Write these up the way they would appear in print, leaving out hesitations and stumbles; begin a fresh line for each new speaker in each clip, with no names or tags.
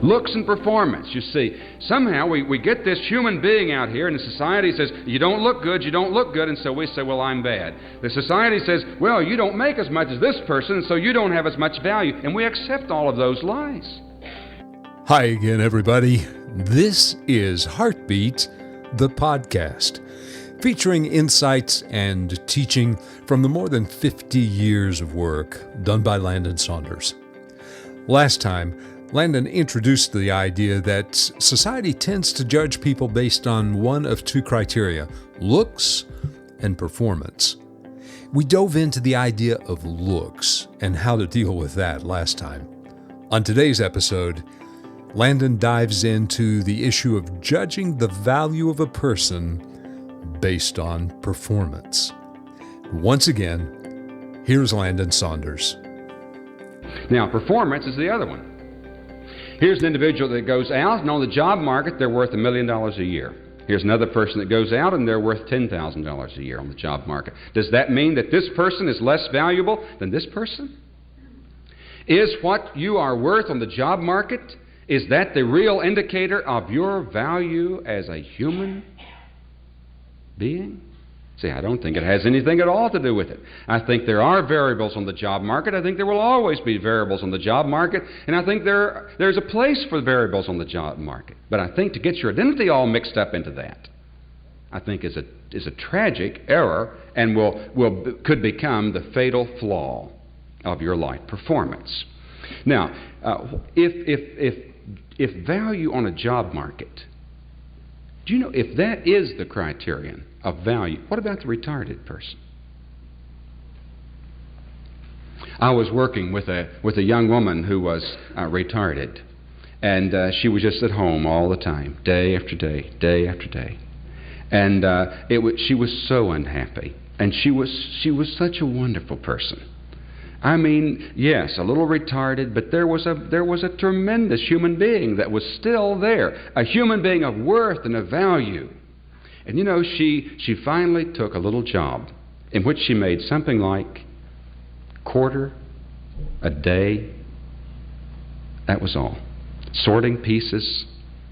Looks and performance. You see, somehow we get this human being out here, and the society says, you don't look good, and so we say, well, I'm bad. The society says, well, you don't make as much as this person, and so you don't have as much value, and we accept all of those lies.
Hi again, everybody. This is Heartbeat, the podcast, featuring insights and teaching from the more than 50 years of work done by Landon Saunders. Last time, Landon introduced the idea that society tends to judge people based on one of two criteria, looks and performance. We dove into the idea of looks and how to deal with that last time. On today's episode, Landon dives into the issue of judging the value of a person based on performance. Once again, here's Landon Saunders.
Now, performance is the other one. Here's an individual that goes out, and on the job market, they're worth $1 million a year. Here's another person that goes out, and they're worth $10,000 a year on the job market. Does that mean that this person is less valuable than this person? Is what you are worth on the job market, is that the real indicator of your value as a human being? See, I don't think it has anything at all to do with it. I think there are variables on the job market. I think there will always be variables on the job market. And I think there's a place for variables on the job market. But I think to get your identity all mixed up into that, I think is a tragic error and could become the fatal flaw of your life performance. Now, if value on a job market, do you know if that is the criterion of value, what about the retarded person? I was working with a young woman who was retarded, and she was just at home all the time, day after day, day after day, and she was so unhappy, and she was such a wonderful person. I mean, yes, a little retarded, but there was a tremendous human being that was still there, a human being of worth and of value. And you know, she finally took a little job in which she made something like $25 a day. That was all. Sorting pieces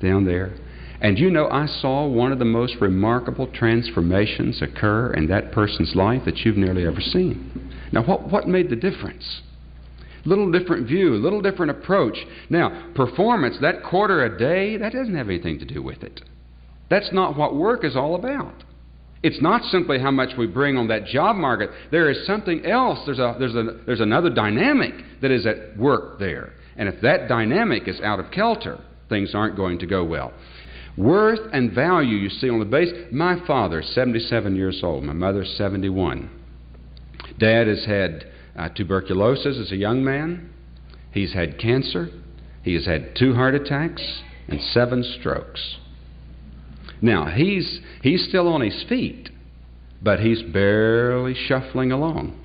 down there. And you know, I saw one of the most remarkable transformations occur in that person's life that you've nearly ever seen. Now, what made the difference? A little different view, a little different approach. Now, performance, that $25 a day, that doesn't have anything to do with it. That's not what work is all about. It's not simply how much we bring on that job market. There is something else. There's another dynamic that is at work there. And if that dynamic is out of kilter, things aren't going to go well. Worth and value, you see, on the base. My father's 77 years old. My mother's 71. Dad has had tuberculosis as a young man. He's had cancer. He has had 2 heart attacks and 7 strokes. Now, he's still on his feet, but he's barely shuffling along.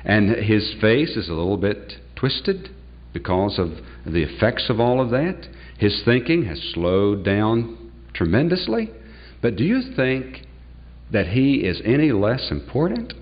And his face is a little bit twisted because of the effects of all of that. His thinking has slowed down tremendously. But do you think that he is any less important?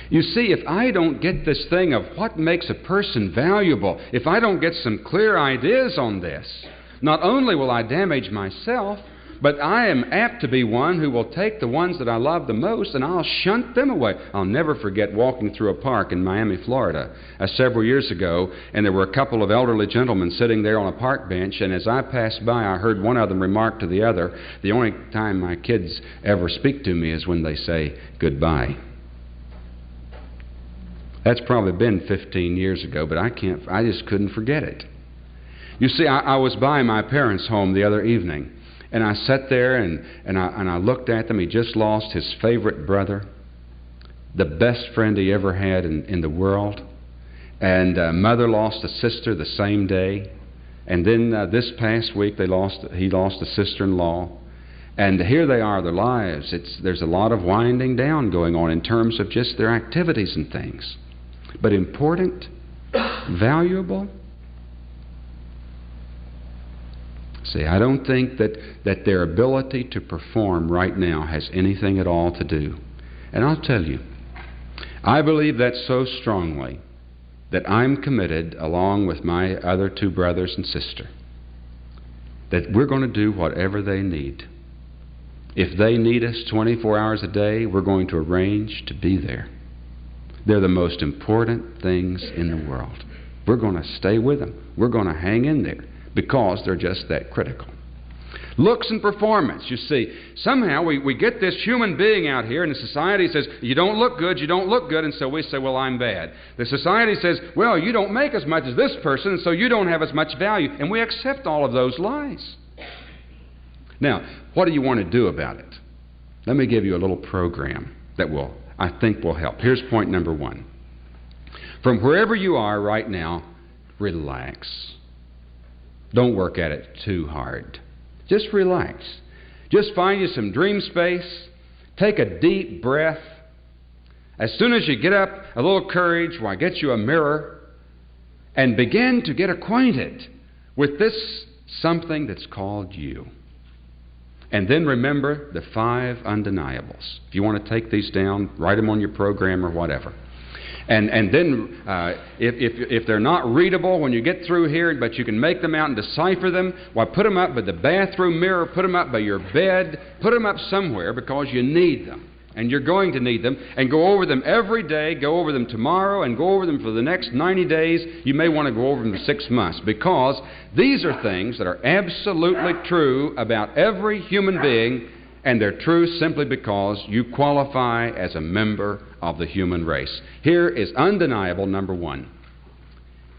You see, if I don't get this thing of what makes a person valuable, if I don't get some clear ideas on this, not only will I damage myself, but I am apt to be one who will take the ones that I love the most and I'll shunt them away. I'll never forget walking through a park in Miami, Florida, several years ago, and there were a couple of elderly gentlemen sitting there on a park bench, and as I passed by, I heard one of them remark to the other, the only time my kids ever speak to me is when they say goodbye. That's probably been 15 years ago, but I just couldn't forget it. You see, I was by my parents' home the other evening, and I sat there and I looked at them. He just lost his favorite brother, the best friend he ever had in the world. And mother lost a sister the same day. And then this past week he lost a sister-in-law. And here they are, their lives. There's a lot of winding down going on in terms of just their activities and things. But important, valuable. See, I don't think that their ability to perform right now has anything at all to do. And I'll tell you, I believe that so strongly that I'm committed, along with my other two brothers and sister, that we're going to do whatever they need. If they need us 24 hours a day, we're going to arrange to be there. They're the most important things in the world. We're going to stay with them. We're going to hang in there because they're just that critical. Looks and performance. You see, somehow we get this human being out here, and the society says, you don't look good, you don't look good, and so we say, well, I'm bad. The society says, well, you don't make as much as this person, and so you don't have as much value. And we accept all of those lies. Now, what do you want to do about it? Let me give you a little program that I think will help. Here's point number one. From wherever you are right now, relax. Don't work at it too hard. Just relax. Just find you some dream space. Take a deep breath. As soon as you get up, a little courage, why, get you a mirror and begin to get acquainted with this something that's called you. And then remember the 5 undeniables. If you want to take these down, write them on your program or whatever. And then if they're not readable when you get through here, but you can make them out and decipher them, why, put them up by the bathroom mirror, put them up by your bed, put them up somewhere, because you need them. And you're going to need them. And go over them every day, go over them tomorrow, and go over them for the next 90 days. You may want to go over them for 6 months, because these are things that are absolutely true about every human being, and they're true simply because you qualify as a member of the human race. Here is undeniable number 1.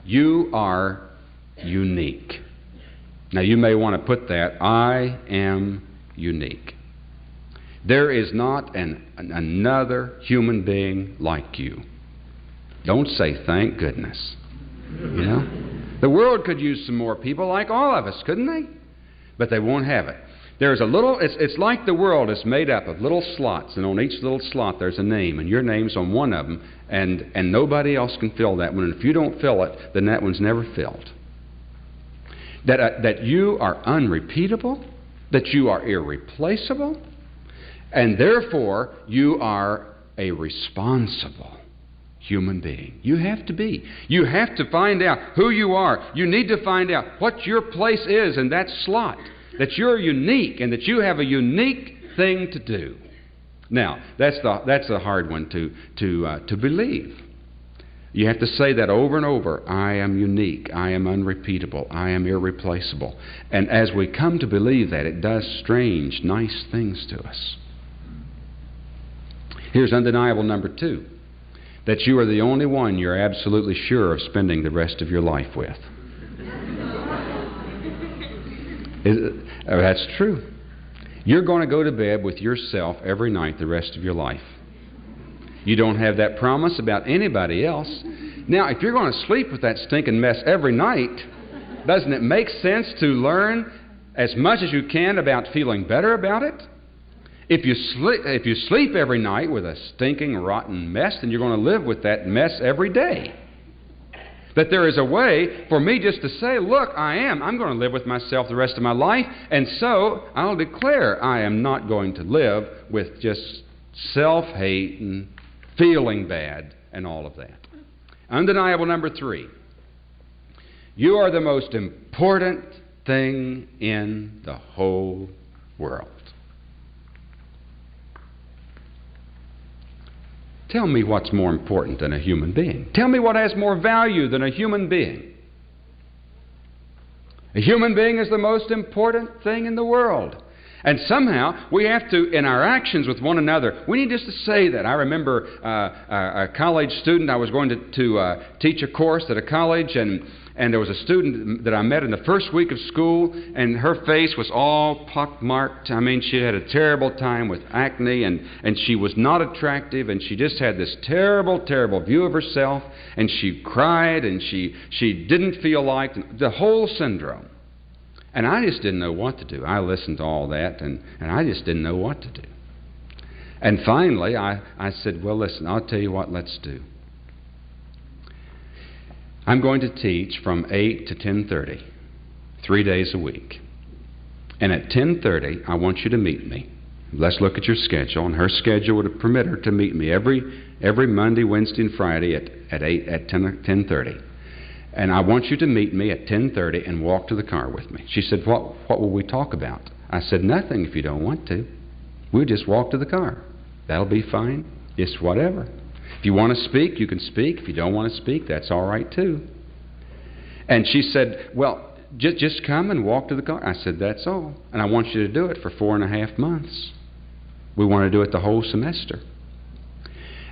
You are unique. Now, you may want to put that, I am unique. There is not another human being like you. Don't say thank goodness. You know? The world could use some more people like all of us, couldn't they? But they won't have it. There's a little, it's like the world is made up of little slots, and on each little slot there's a name, and your name's on one of them, and nobody else can fill that one. And if you don't fill it, then that one's never filled. That you are unrepeatable, that you are irreplaceable, and therefore you are a responsible human being. You have to be. You have to find out who you are. You need to find out what your place is in that slot. That you're unique and that you have a unique thing to do. Now, that's the hard one to believe. You have to say that over and over. I am unique. I am unrepeatable. I am irreplaceable. And as we come to believe that, it does strange, nice things to us. Here's undeniable number 2. That you are the only one you're absolutely sure of spending the rest of your life with. That's true. You're going to go to bed with yourself every night the rest of your life. You don't have that promise about anybody else. Now, if you're going to sleep with that stinking mess every night, doesn't it make sense to learn as much as you can about feeling better about it? If you sleep every night with a stinking, rotten mess, then you're going to live with that mess every day. That there is a way for me just to say, look, I'm going to live with myself the rest of my life, and so I'll declare I am not going to live with just self-hate and feeling bad and all of that. Undeniable number 3. You are the most important thing in the whole world. Tell me what's more important than a human being. Tell me what has more value than a human being. A human being is the most important thing in the world. And somehow we have to, in our actions with one another, we need just to say that. I remember a college student, I was going to teach a course at a college, and there was a student that I met in the first week of school, and her face was all pockmarked. I mean, she had a terrible time with acne, and she was not attractive, and she just had this terrible, terrible view of herself, and she cried, and she didn't feel liked, the whole syndrome. And I just didn't know what to do. I listened to all that, and I just didn't know what to do. And finally, I said, well, listen, I'll tell you what, let's do. I'm going to teach from 8 to 10:30, 3 days a week. And at 10:30, I want you to meet me. Let's look at your schedule. And her schedule would permit her to meet me every Monday, Wednesday, and Friday at 10:30. And I want you to meet me at 10:30 and walk to the car with me. She said, what will we talk about? I said, nothing if you don't want to. We'll just walk to the car. That'll be fine. Just whatever. If you want to speak, you can speak. If you don't want to speak, that's all right too. And she said, well, just come and walk to the car. I said, that's all. And I want you to do it for 4.5 months. We want to do it the whole semester.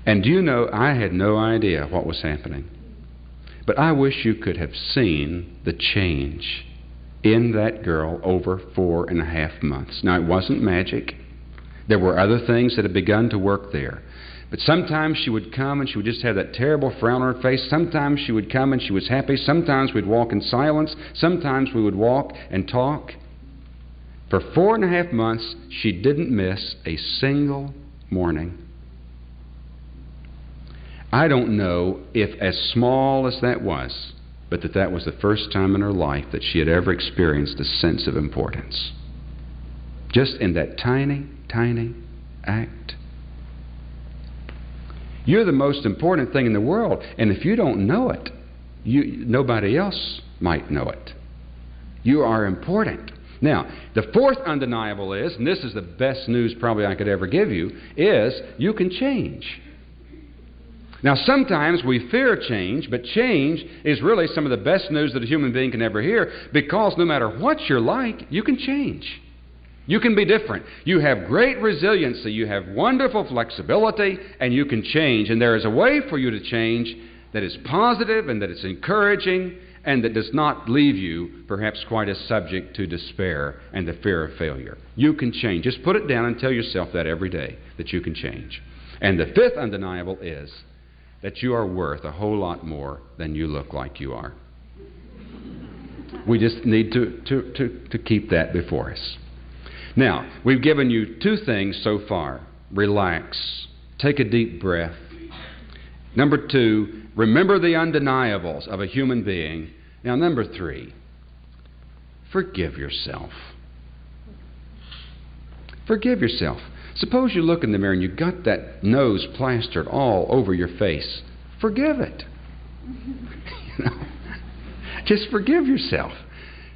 And do you know, I had no idea what was happening. But I wish you could have seen the change in that girl over 4.5 months. Now, it wasn't magic. There were other things that had begun to work there. But sometimes she would come and she would just have that terrible frown on her face. Sometimes she would come and she was happy. Sometimes we'd walk in silence. Sometimes we would walk and talk. For 4.5 months, she didn't miss a single morning. I don't know if as small as that was, but that was the first time in her life that she had ever experienced a sense of importance. Just in that tiny, tiny act. You're the most important thing in the world, and if you don't know it, nobody else might know it. You are important. Now, the fourth undeniable is, and this is the best news probably I could ever give you, is you can change. Now, sometimes we fear change, but change is really some of the best news that a human being can ever hear, because no matter what you're like, you can change. You can be different. You have great resiliency. You have wonderful flexibility, and you can change. And there is a way for you to change that is positive and that is encouraging and that does not leave you perhaps quite as subject to despair and the fear of failure. You can change. Just put it down and tell yourself that every day, that you can change. And the fifth undeniable is that you are worth a whole lot more than you look like you are. We just need to keep that before us. Now, we've given you 2 things so far. Relax. Take a deep breath. Number 2, remember the undeniables of a human being. Now, number 3, forgive yourself. Forgive yourself. Suppose you look in the mirror and you've got that nose plastered all over your face. Forgive it. Just forgive yourself.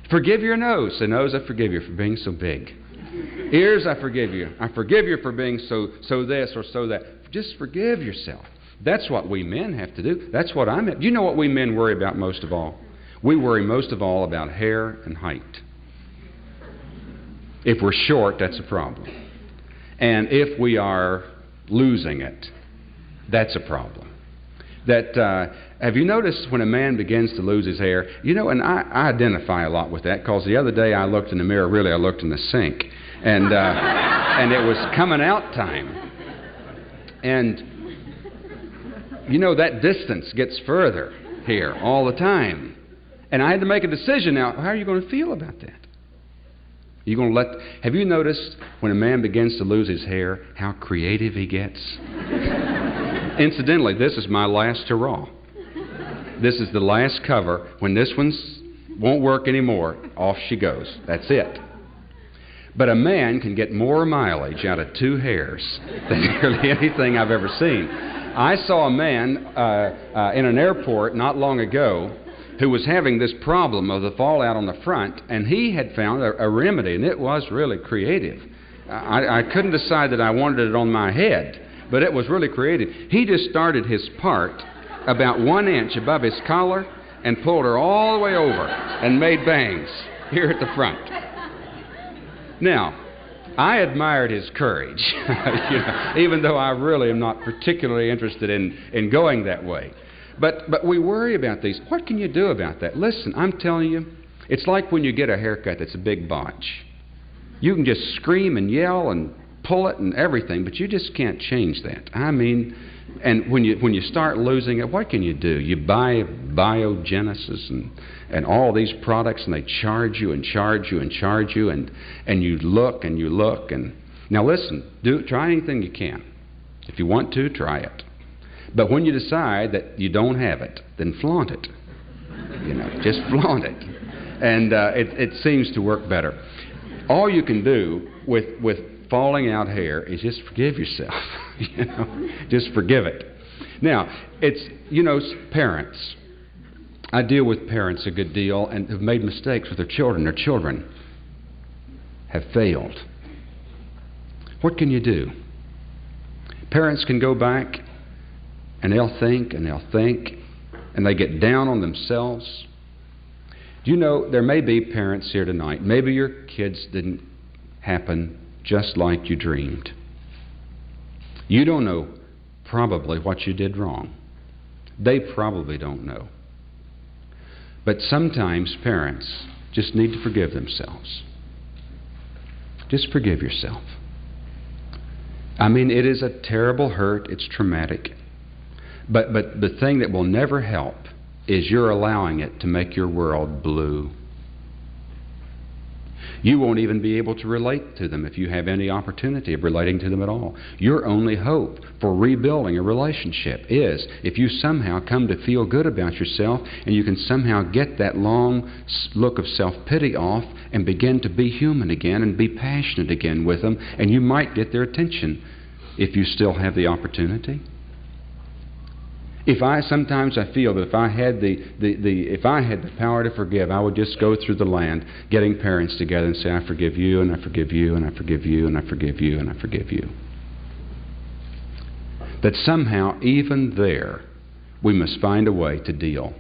Forgive your nose. The nose, I forgive you for being so big. Ears, I forgive you. I forgive you for being so this or so that. Just forgive yourself. That's what we men have to do. That's what I'm at. Do you know what we men worry about most of all? We worry most of all about hair and height. If we're short, that's a problem. And if we are losing it, that's a problem. Have you noticed when a man begins to lose his hair? You know, and I identify a lot with that, because the other day I looked in the mirror. Really, I looked in the sink. And it was coming out time. And, you know, that distance gets further here all the time. And I had to make a decision now. How are you going to feel about that? Have you noticed when a man begins to lose his hair, how creative he gets? Incidentally, this is my last hurrah. This is the last cover. When this one won't work anymore, off she goes. That's it. But a man can get more mileage out of 2 hairs than nearly anything I've ever seen. I saw a man in an airport not long ago who was having this problem of the fallout on the front, and he had found a remedy, and it was really creative. I couldn't decide that I wanted it on my head, but it was really creative. He just started his part about 1 inch above his collar and pulled her all the way over and made bangs here at the front. Now, I admired his courage, even though I really am not particularly interested in going that way. But we worry about these. What can you do about that? Listen, I'm telling you, it's like when you get a haircut that's a big botch. You can just scream and yell and pull it and everything, but you just can't change that. I mean, and when you start losing it, what can you do? You buy Biogenesis and all these products, and they charge you and charge you and charge you, and you look and you look. And now listen, try anything you can. If you want to, try it. But when you decide that you don't have it, then flaunt it. Just flaunt it. And it seems to work better. All you can do with falling out hair is just forgive yourself. Just forgive it. Now, it's, parents. I deal with parents a good deal and have made mistakes with their children. Their children have failed. What can you do? Parents can go back and they'll think and they get down on themselves. Do you know, there may be parents here tonight, maybe your kids didn't happen just like you dreamed. You don't know probably what you did wrong. They probably don't know. But sometimes parents just need to forgive themselves. Just forgive yourself. I mean, it is a terrible hurt. It's traumatic. But the thing that will never help is you're allowing it to make your world blue. You won't even be able to relate to them if you have any opportunity of relating to them at all. Your only hope for rebuilding a relationship is if you somehow come to feel good about yourself and you can somehow get that long look of self-pity off and begin to be human again and be passionate again with them, and you might get their attention if you still have the opportunity. Sometimes I feel that if I had the power to forgive, I would just go through the land getting parents together and say, I forgive you, and I forgive you, and I forgive you, and I forgive you, and I forgive you. That somehow, even there, we must find a way to deal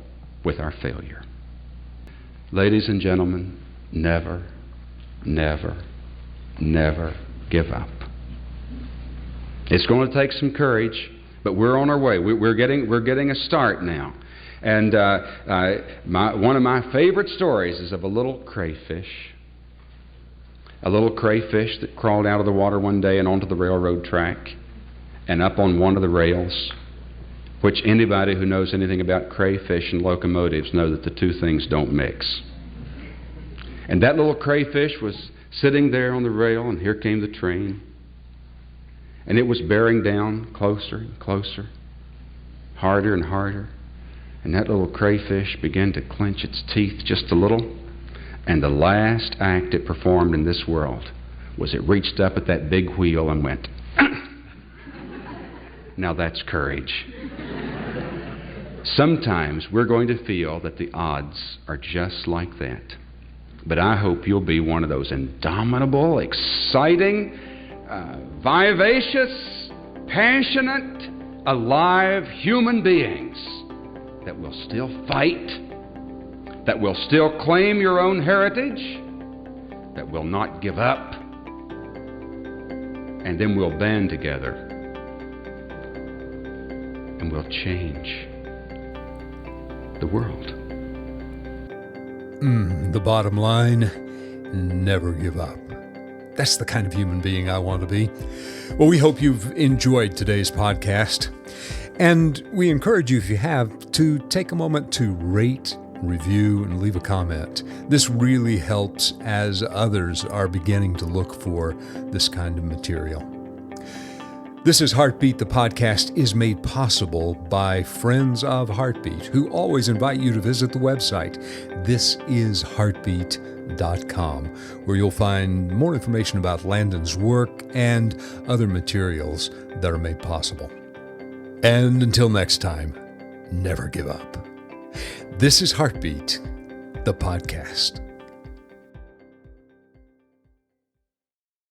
with our failure. Ladies and gentlemen, never, never, never give up. It's going to take some courage. But we're on our way. We're getting a start now. And one of my favorite stories is of a little crayfish. A little crayfish that crawled out of the water one day and onto the railroad track and up on one of the rails, which anybody who knows anything about crayfish and locomotives know that the two things don't mix. And that little crayfish was sitting there on the rail, and here came the train. And it was bearing down closer and closer, harder and harder. And that little crayfish began to clench its teeth just a little. And the last act it performed in this world was it reached up at that big wheel and went, Now that's courage. Sometimes we're going to feel that the odds are just like that. But I hope you'll be one of those indomitable, exciting, vivacious, passionate, alive human beings that will still fight, that will still claim your own heritage, that will not give up, and then we'll band together and we'll change the world.
The bottom line, never give up. That's the kind of human being I want to be. Well, we hope you've enjoyed today's podcast. And we encourage you, if you have, to take a moment to rate, review, and leave a comment. This really helps as others are beginning to look for this kind of material. This is Heartbeat. The podcast is made possible by Friends of Heartbeat, who always invite you to visit the website, thisisheartbeat.com, where you'll find more information about Landon's work and other materials that are made possible. And until next time, never give up. This is Heartbeat, the podcast.